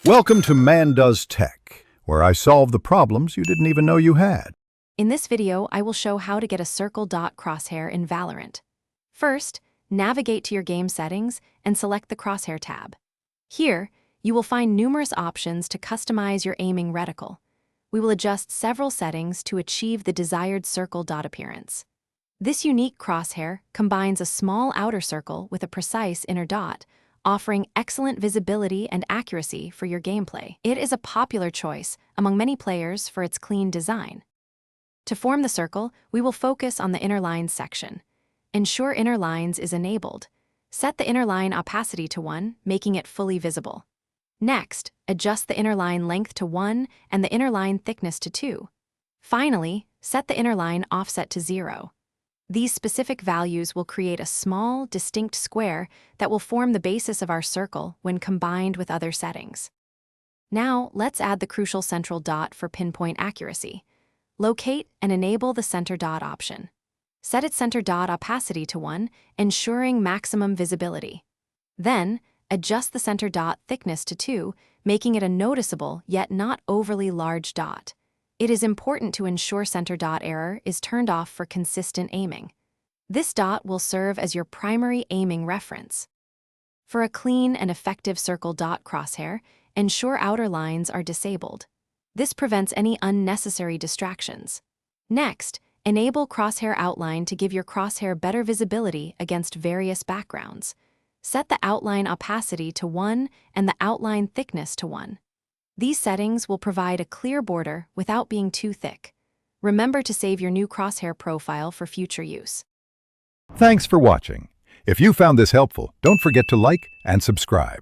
Welcome to Man Does Tech, where I solve the problems you didn't even know you had. In this video, I will show how to get a circle dot crosshair in Valorant. First, navigate to your game settings and select the Crosshair tab. Here, you will find numerous options to customize your aiming reticle. We will adjust several settings to achieve the desired circle dot appearance. This unique crosshair combines a small outer circle with a precise inner dot, offering excellent visibility and accuracy for your gameplay. It is a popular choice among many players for its clean design. To form the circle, we will focus on the inner lines section. Ensure inner lines is enabled. Set the inner line opacity to 1, making it fully visible. Next, adjust the inner line length to 1 and the inner line thickness to 2. Finally, set the inner line offset to 0. These specific values will create a small, distinct square that will form the basis of our circle when combined with other settings. Now, let's add the crucial central dot for pinpoint accuracy. Locate and enable the center dot option. Set its center dot opacity to 1, ensuring maximum visibility. Then, adjust the center dot thickness to 2, making it a noticeable yet not overly large dot. It is important to ensure center dot error is turned off for consistent aiming. This dot will serve as your primary aiming reference. For a clean and effective circle dot crosshair, ensure outer lines are disabled. This prevents any unnecessary distractions. Next, enable crosshair outline to give your crosshair better visibility against various backgrounds. Set the outline opacity to 1 and the outline thickness to 1. These settings will provide a clear border without being too thick. Remember to save your new crosshair profile for future use. Thanks for watching. If you found this helpful, don't forget to like and subscribe.